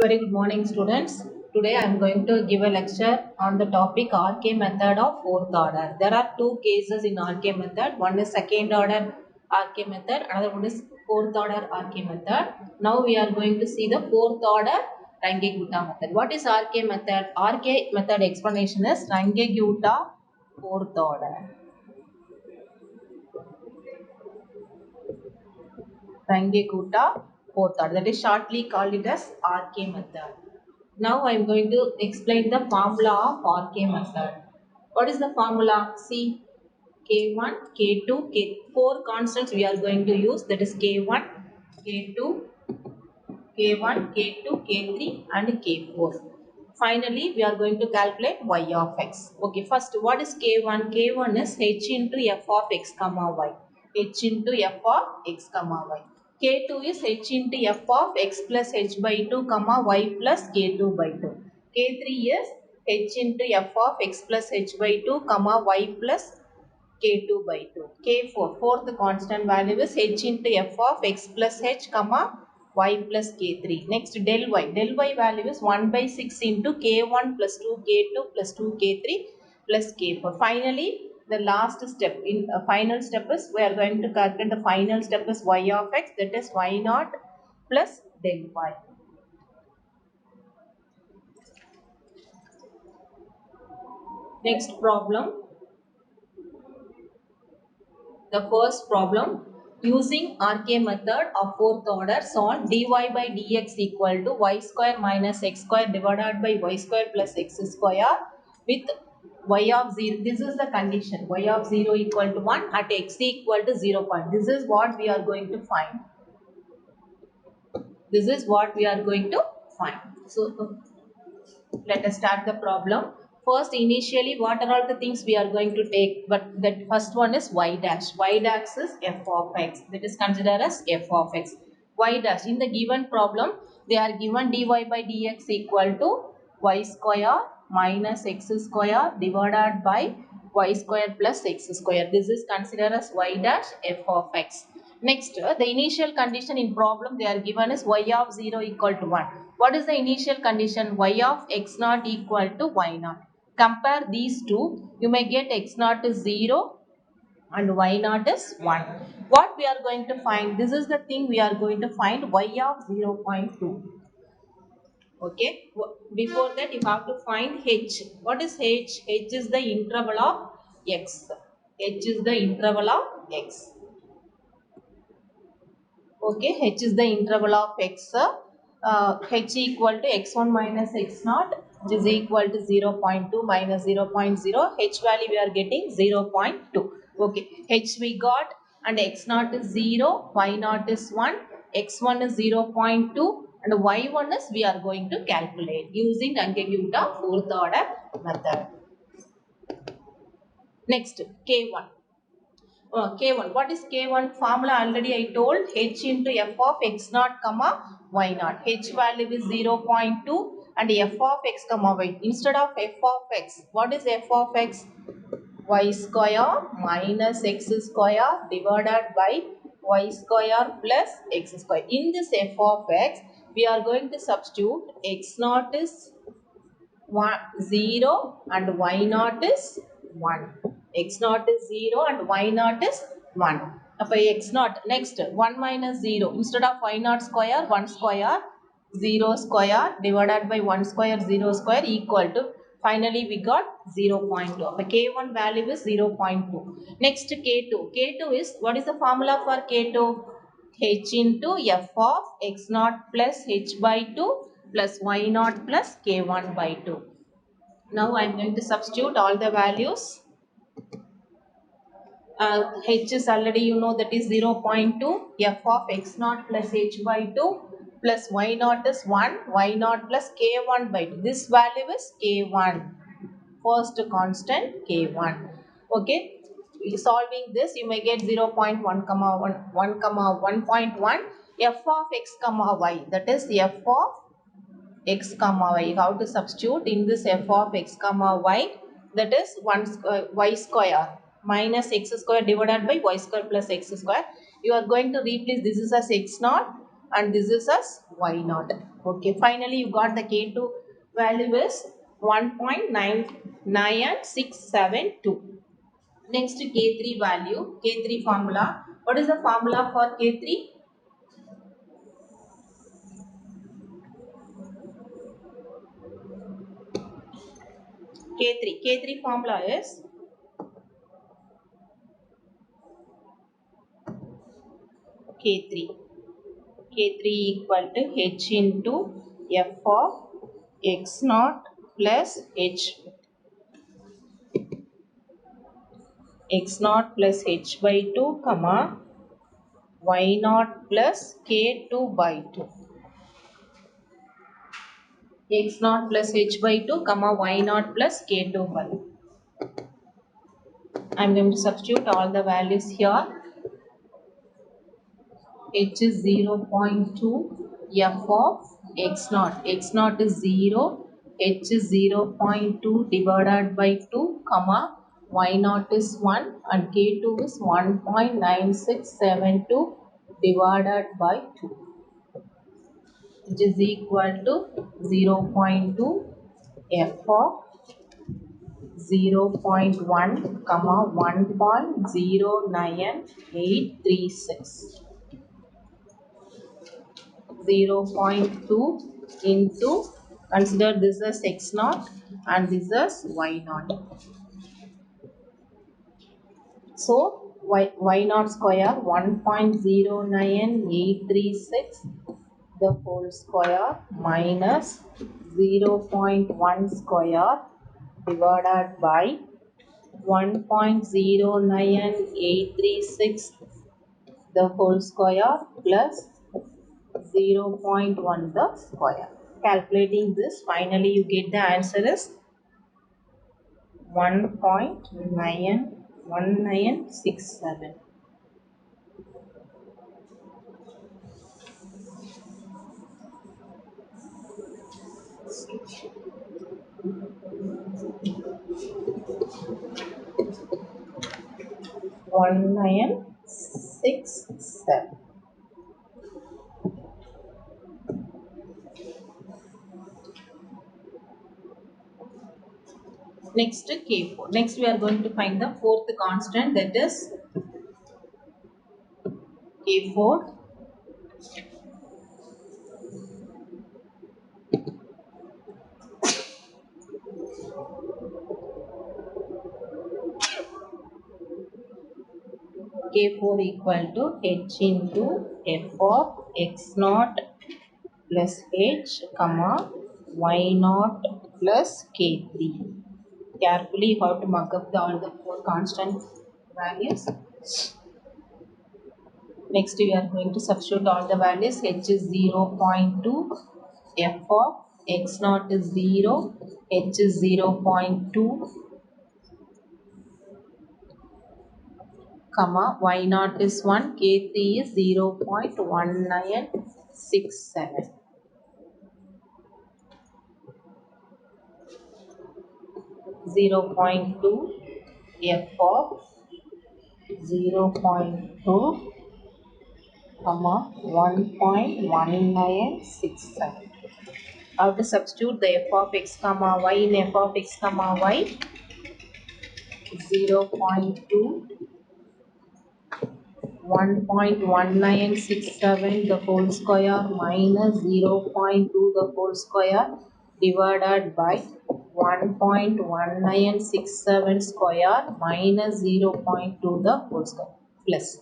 Very good morning, students. Today I am going to give a lecture on the topic Rk method of fourth order. There are two cases in Rk method. One is second order Rk method, another one is fourth order Rk method. Now we are going to see the fourth order Rangegutta method. What is Rk method? Rk method explanation is Rangegutta fourth order. Rangegutta fourth order. That is shortly called it as Rk method. Now I am going to explain the formula of Rk method. What is the formula? See, K1, K2, K four constants we are going to use. That is K1, K2, K1, K2, K3 and K4. Finally, we are going to calculate y of x. Okay, first what is K1? K1 is h into f of x comma y. H into f of x comma y. K2 is h into f of x plus h by 2 comma y plus K2 by 2. K3 is h into f of x plus h by 2 comma y plus K2 by 2. K4, fourth constant value is h into f of x plus h comma y plus K3. Next del y. Del y value is 1 by 6 into K1 plus 2 K2 plus 2 K3 plus K4. Finally, the last step in final step is we are going to calculate the final step is y of x, that is y naught plus del y. Next problem. The first problem, using Rk method of fourth order, solve dy by dx equal to y square minus x square divided by y square plus x square with y of 0. This is the condition. Y of 0 equal to 1 at x equal to 0 point. This is what we are going to find. This is what we are going to find. So let us start the problem. First, initially, what are all the things we are going to take? But that first one is y dash. Y dash is f of x. That is considered as f of x. Y dash. In the given problem, they are given dy by dx equal to y square minus x square divided by y square plus x square. This is considered as y dash f of x. Next, the initial condition in problem they are given is y of 0 equal to 1. What is the initial condition? Y of x naught equal to y naught. Compare these two. You may get x naught is 0 and y naught is 1. What we are going to find? This is the thing we are going to find, y of 0.2. Okay. Before that you have to find h. What is h? H is the interval of x. H is the interval of x. Okay, h is the interval of x. H equal to x1 minus x0, which is equal to 0.2 minus 0.0. H value we are getting 0.2. Okay, h we got and x0 is 0, y0 is 1, x1 is 0.2 and y1 is we are going to calculate using Rangegutta fourth order method. Next, K1. K1. What is K1? Formula already I told, h into f of x naught comma y naught. H value is 0.2 and f of x comma y. Instead of f of x, what is f of x? Y square minus x square divided by y square plus x square. In this f of x, we are going to substitute x naught is 0 and y naught is 1. X naught is 0 and y naught is 1. Now x naught, next 1 minus 0. Instead of y naught square, 1 square, 0 square divided by 1 square, 0 square equal to, finally we got 0.2. The K1 value is 0.2. Next K2. K2 is, what is the formula for K2? H into f of x naught plus h by 2 plus y naught plus k1 by 2. Now I am going to substitute all the values. H is already you know that is 0.2, f of x naught plus h by 2 plus y naught is 1, y naught plus k1 by 2. This value is k1, first constant k1. Okay, solving this you may get 0.1 comma 1 comma 1.1 f of x comma y, that is f of x comma y. You have to substitute in this f of x comma y, that is y square minus x square divided by y square plus x square. You are going to replace this is as x naught and this is as y naught. Okay, finally you got the K2 value is 1.99672. Next K3 value, K3 formula. What is the formula for K3? K3 formula is K3. K3 equal to H into F of X naught plus X naught plus H by 2 comma Y naught plus K2 by 2. X naught plus H by 2 comma Y naught plus K2 by 2. I am going to substitute all the values here. H is 0.2, F of X naught is 0, H is 0.2 divided by 2, comma, Y naught is 1 and K2 is 1.9672 divided by 2, which is equal to 0.2 F of 0.1, comma, 1.09836. 0.2 into, consider this as x naught and this as y naught. So y naught square 1.09836 the whole square minus 0.1 square divided by 1.09836 the whole square plus 0.1 the square. Calculating this, finally you get the answer is 1.91967. 1967. Next K4. Next we are going to find the fourth constant, that is K4. K4 equal to H into F of X naught plus H, comma, Y naught plus K3. Carefully you have to mark up all the four constant values. Next we are going to substitute all the values. H is 0.2, F of X naught is 0, H is 0.2, comma, Y naught is 1, K3 is 0.1967. 0.2 F of 0.2, comma, 1.1967. How to substitute the f of x comma y in f of x comma y? 0.2, 1.1967 the whole square minus 0.2 the whole square divided by 1.1967 square minus 0.2 the whole square plus.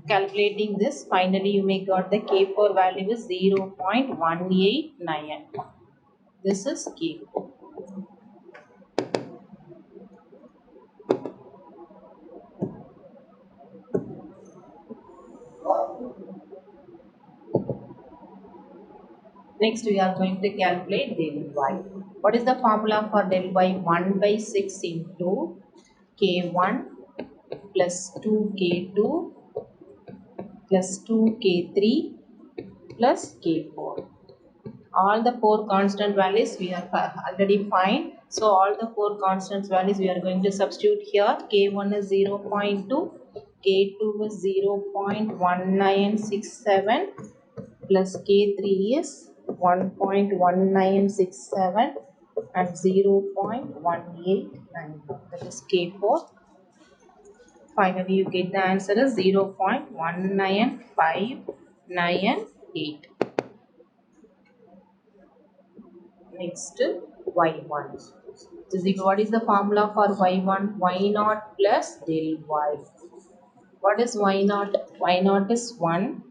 Calculating this, finally you may got the K4 value is 0.189. This is K4. Next we are going to calculate del y. What is the formula for del y? 1 by 6 into K1 plus 2K2 plus 2K3 plus K4. All the four constant values we are already find. So all the four constant values we are going to substitute here. K1 is 0.2, K2 is 0.1967 plus K3 is 1.1967 and 0.189. That is K4. Finally, you get the answer is 0.19598. Next, Y1. What is the formula for Y1? Y naught plus del Y. What is Y naught? Y naught is 1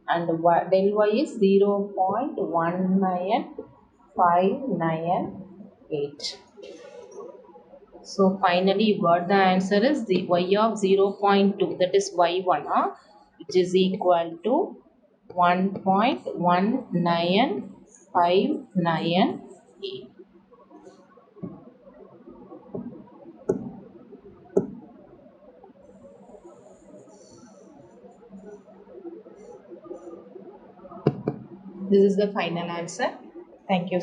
and del Y is 0.19598. So finally you got the answer is the Y of 0.2, that is Y1, which is equal to 1.19598. This is the final answer. Thank you.